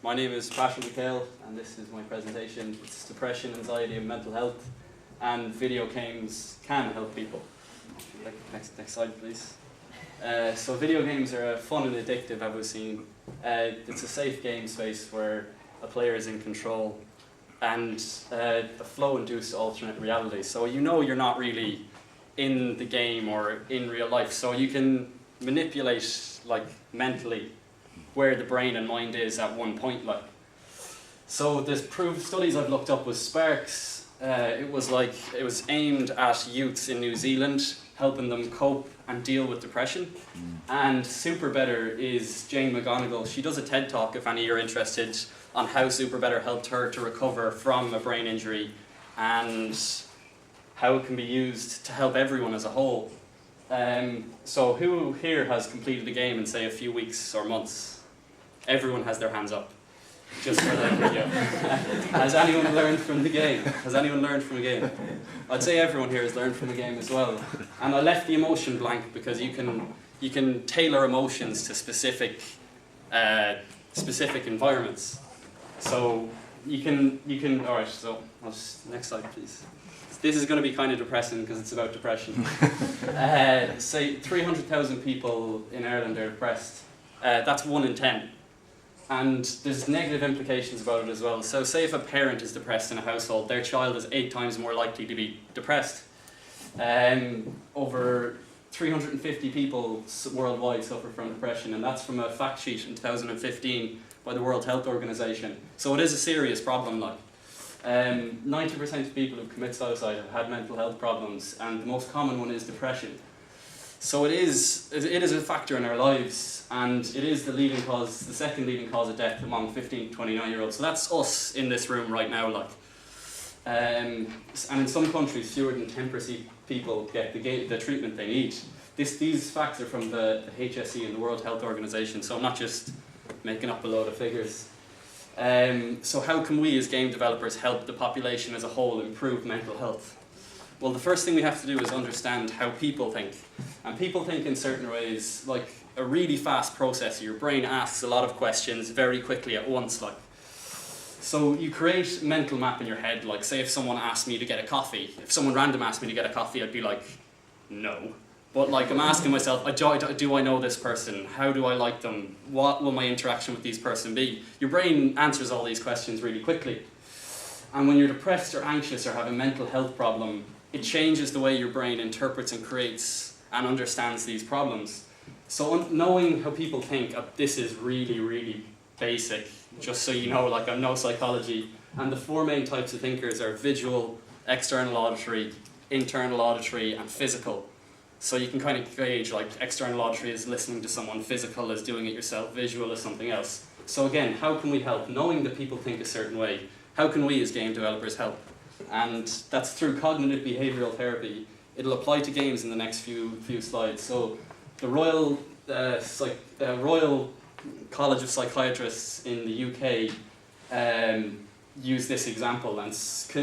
My name is McHale, and this is my presentation. It's depression, anxiety, and mental health, and video games can help people. Next slide, please. So video games are fun and addictive, as we've seen. It's a safe game space where a player is in control, and a flow-induced alternate reality. So you know you're not really in the game or in real life, so you can manipulate mentally where the brain and mind is at one point. So there's proved studies I've looked up with Sparks. It was aimed at youths in New Zealand, helping them cope and deal with depression. And Super Better is Jane McGonigal. She does a TED Talk, if any of you are interested, on how Super Better helped her to recover from a brain injury and how it can be used to help everyone as a whole. So who here has completed a game in, say, a few weeks or months? Everyone has their hands up, just for the video. Has anyone learned from the game? Has anyone learned from a game? I'd say everyone here has learned from a game as well. And I left the emotion blank because you can tailor emotions to specific environments. So you can. All right. So next slide, please. This is going to be kind of depressing because it's about depression. Say 300,000 people in Ireland are depressed. That's 1 in 10. And there's negative implications about it as well. So say if a parent is depressed in a household, their child is 8 times more likely to be depressed. Over 350 people worldwide suffer from depression, and that's from a fact sheet in 2015 by the World Health Organization. So it is a serious problem. 90% of people who commit suicide have had mental health problems, and the most common one is depression. So it is a factor in our lives, and it is the second leading cause of death among 15 to 29-year-olds. So that's us in this room right now. And in some countries, fewer than 10% people get the treatment they need. These facts are from the HSE and the World Health Organization, so I'm not just making up a load of figures. So how can we as game developers help the population as a whole improve mental health? Well, the first thing we have to do is understand how people think. And people think in certain ways, like a really fast processor. Your brain asks a lot of questions very quickly at once. So you create a mental map in your head. Like, say if someone asked me to get a coffee, if someone random asked me to get a coffee, I'd be like, no. But I'm asking myself, do I know this person? How do I like them? What will my interaction with these person be? Your brain answers all these questions really quickly. And when you're depressed or anxious or have a mental health problem, it changes the way your brain interprets and creates and understands these problems. So knowing how people think, this is really, really basic, just so you know, I'm no psychology. And the 4 main types of thinkers are visual, external auditory, internal auditory, and physical. So you can kind of gauge, external auditory is listening to someone, physical is doing it yourself, visual is something else. So again, how can we help? Knowing that people think a certain way, how can we as game developers help? And that's through cognitive behavioural therapy. It'll apply to games in the next few slides. So the Royal College of Psychiatrists in the UK use this example, and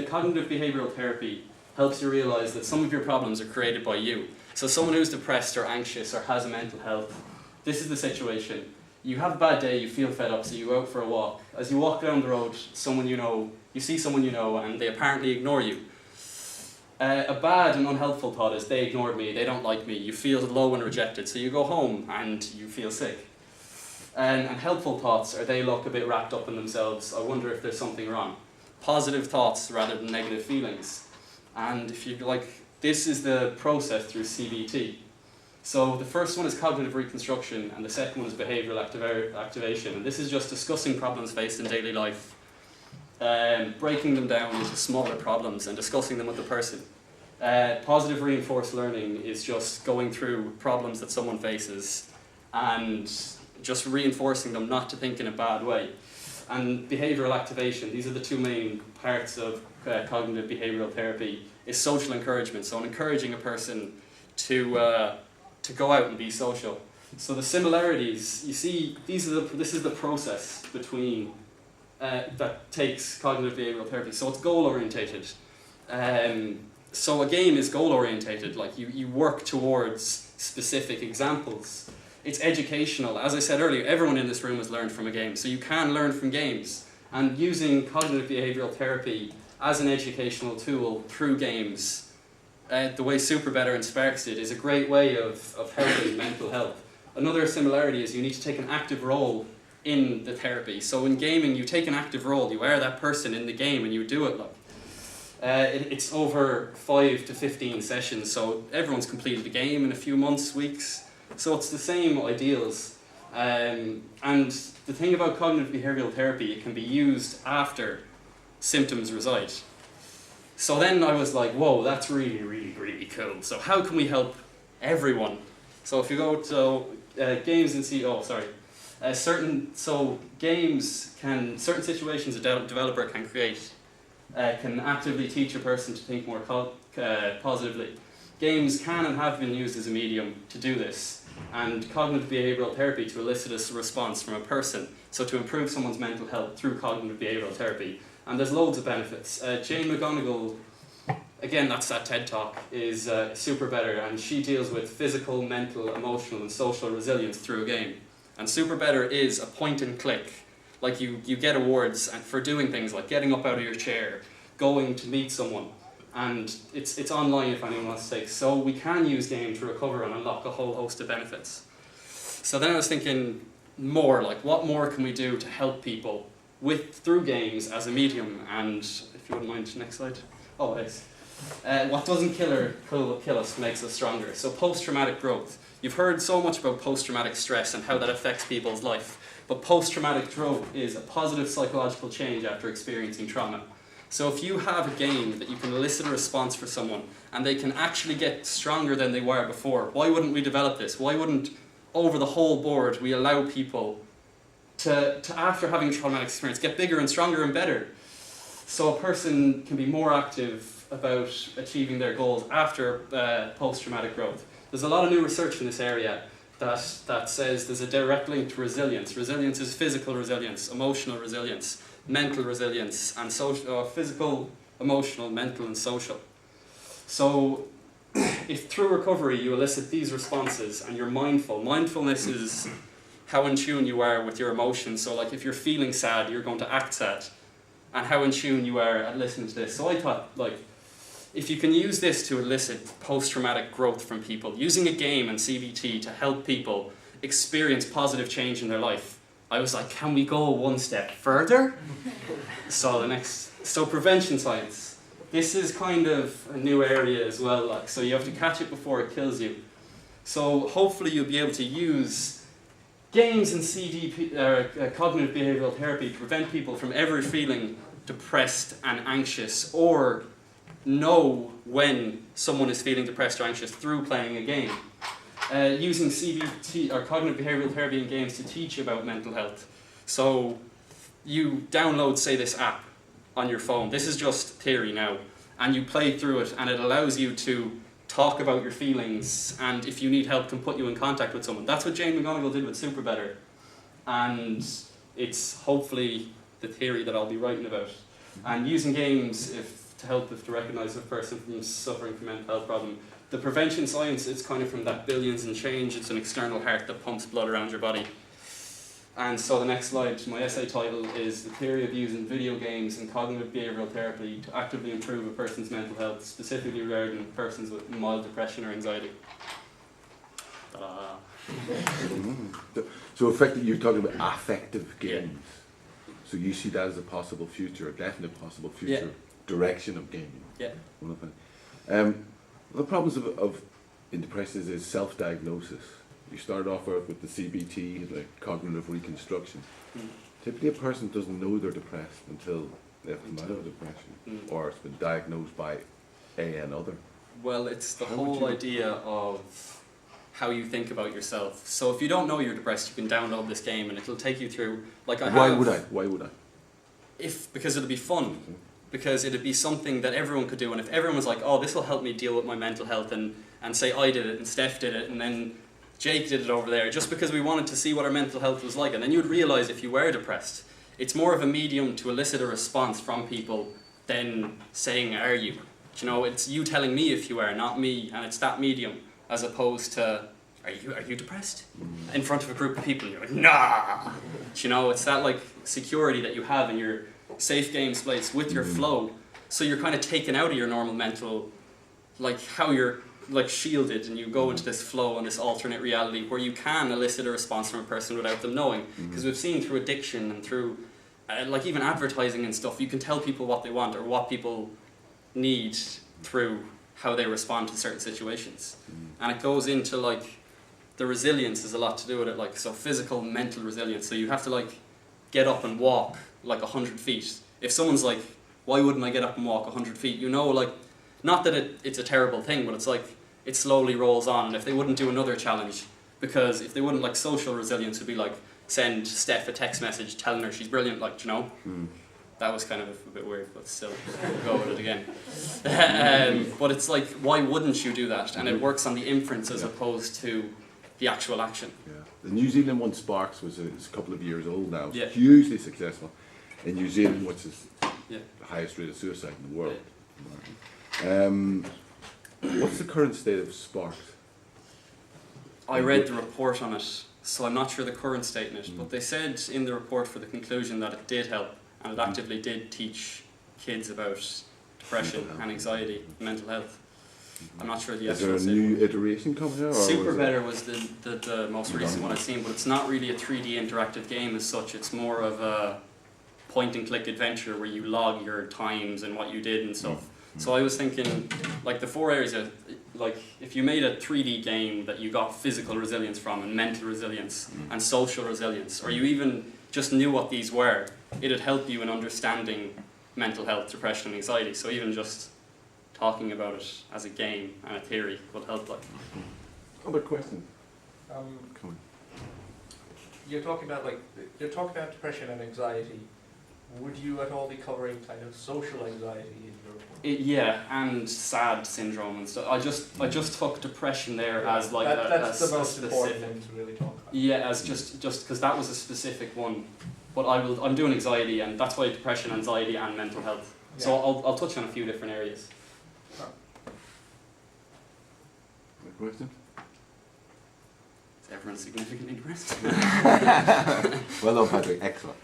cognitive behavioural therapy helps you realise that some of your problems are created by you. So someone who's depressed or anxious or has a mental health, this is the situation. You have a bad day, you feel fed up, so you go out for a walk. As you walk down the road, you see someone you know, and they apparently ignore you. A bad and unhelpful thought is, they ignored me, they don't like me, you feel low and rejected, so you go home and you feel sick. And helpful thoughts are, they look a bit wrapped up in themselves, I wonder if there's something wrong. Positive thoughts rather than negative feelings. And if you this is the process through CBT. So the first one is cognitive reconstruction, and the second one is behavioural activation. And this is just discussing problems faced in daily life, breaking them down into smaller problems and discussing them with the person. Positive reinforced learning is just going through problems that someone faces and just reinforcing them not to think in a bad way. And behavioural activation, these are the 2 main parts of cognitive behavioural therapy, is social encouragement. So encouraging a person to go out and be social. So the similarities, you see, this is the process between that takes cognitive behavioural therapy. So it's goal orientated. So a game is goal orientated. You work towards specific examples. It's educational. As I said earlier, everyone in this room has learned from a game, so you can learn from games. And using cognitive behavioural therapy as an educational tool through games, the way Super Better and Sparks did, is a great way of helping mental health. Another similarity is you need to take an active role in the therapy. So in gaming, you take an active role, you are that person in the game and you do it like. It's over 5 to 15 sessions, so everyone's completed the game in a few months, weeks. So it's the same ideals. And the thing about cognitive behavioural therapy, it can be used after symptoms reside. So then I was like, whoa, that's really, really, really cool. So how can we help everyone? So if you go to games and see, certain situations a developer can create can actively teach a person to think more positively. Games can and have been used as a medium to do this, and cognitive behavioural therapy to elicit a response from a person, so to improve someone's mental health through cognitive behavioural therapy. And there's loads of benefits. Jane McGonigal, again, that's that TED Talk, is Super Better, and she deals with physical, mental, emotional and social resilience through a game. And Super Better is a point and click. Like you get awards for doing things like getting up out of your chair, going to meet someone, and it's online if anyone wants to take. So we can use game to recover and unlock a whole host of benefits. So then I was thinking more, like what more can we do to help people through games as a medium? And if you wouldn't mind, next slide. Oh, yes. What doesn't kill us makes us stronger. So post-traumatic growth. You've heard so much about post-traumatic stress and how that affects people's life. But post-traumatic growth is a positive psychological change after experiencing trauma. So if you have a game that you can elicit a response for someone and they can actually get stronger than they were before, why wouldn't we develop this? Why wouldn't, over the whole board, we allow people to after having a traumatic experience, get bigger and stronger and better? So a person can be more active about achieving their goals after post-traumatic growth. There's a lot of new research in this area that says there's a direct link to resilience. Resilience is physical resilience, emotional resilience, mental resilience, and social, physical, emotional, mental, and social. So if through recovery you elicit these responses and you're mindful, mindfulness is how in tune you are with your emotions. So like if you're feeling sad, you're going to act sad, and how in tune you are at listening to this. So I thought, like, if you can use this to elicit post-traumatic growth from people, using a game and CBT to help people experience positive change in their life, I was like, can we go one step further? So prevention science. This is kind of a new area as well, like, so you have to catch it before it kills you. So hopefully you'll be able to use games and cognitive behavioural therapy to prevent people from ever feeling depressed and anxious, or know when someone is feeling depressed or anxious through playing a game. Using CBT or cognitive behavioural therapy in games to teach about mental health. So you download, say, this app on your phone. This is just theory now, and you play through it, and it allows you to talk about your feelings, and if you need help, can put you in contact with someone. That's what Jane McGonigal did with Super Better, and it's hopefully the theory that I'll be writing about. And using games to help to recognise a person from suffering from mental health problem. The prevention science, it's kind of from that billions and change. It's an external heart that pumps blood around your body. And so the next slide, my essay title is The Theory of Using Video Games and Cognitive Behavioural Therapy to Actively Improve a Person's Mental Health, specifically regarding persons with mild depression or anxiety. So effectively you're talking about affective games. Yeah. So you see that as a possible future, a definite possible future direction of gaming. Yeah. The problems in depression is self-diagnosis. You start off with the CBT, like cognitive reconstruction. Typically a person doesn't know they're depressed until they've come out of depression, or it's been diagnosed by another. Well, it's the whole idea of how you think about yourself. So if you don't know you're depressed, you can download this game and it'll take you through, like Why would I? Because it'll be fun. Because it'd be something that everyone could do, and if everyone was like, oh, this will help me deal with my mental health, and say I did it, and Steph did it, and then Jake did it over there, just because we wanted to see what our mental health was like, and then you'd realise if you were depressed, it's more of a medium to elicit a response from people than saying, are you? You know, it's you telling me if you are, not me, and it's that medium, as opposed to are you depressed? In front of a group of people, and you're like, nah. You know, it's that like security that you have in your safe game space with your flow. So you're kind of taken out of your normal mental, like how you're like shielded, and you go into this flow and this alternate reality where you can elicit a response from a person without them knowing. Because we've seen through addiction and through like even advertising and stuff, you can tell people what they want or what people need through how they respond to certain situations. And it goes into like, the resilience is a lot to do with it, like, so physical, mental resilience. So you have to like get up and walk like 100 feet. If someone's like, why wouldn't I get up and walk 100 feet? You know, like, not that it's a terrible thing, but it's like, it slowly rolls on. And if they wouldn't do another challenge, because if they wouldn't, like, social resilience would be like, send Steph a text message telling her she's brilliant, like, you know? That was kind of a bit weird, but still, we'll go with it again. But it's like, why wouldn't you do that? And it works on the inference as opposed to the actual action. Yeah. The New Zealand one, Sparks, was a couple of years old now. Yeah. Hugely successful. In New Zealand, which is Yeah. the highest rate of suicide in the world. What's the current state of Sparks? I read the report on it, so I'm not sure the current state in it, but they said in the report for the conclusion that it did help, and it actively did teach kids about depression and anxiety, mental health. I'm not sure the Is there actual a state. new iteration coming out? Super Better was the most recent one I've seen, but it's not really a 3D interactive game as such. It's more of a point and click adventure where you log your times and what you did and stuff. So I was thinking, like, the 4 areas of, like, if you made a 3D game that you got physical resilience from, and mental resilience, and social resilience, or you even just knew what these were, it'd help you in understanding mental health, depression, and anxiety. So even just talking about it as a game and a theory will help. Like, Other questions? Um, Come on. you're talking about depression and anxiety. Would you at all be covering kind of social anxiety in your report? Yeah, and sad syndrome and stuff. I just took depression there as like that's a the most important specific. thing to really talk about. Yeah, as just because that was a specific one. But I'm doing anxiety, and that's why depression, anxiety, and mental health. So Yeah. I'll touch on a few different areas. Other questions? Is everyone significantly depressed? Well done, Patrick. Excellent.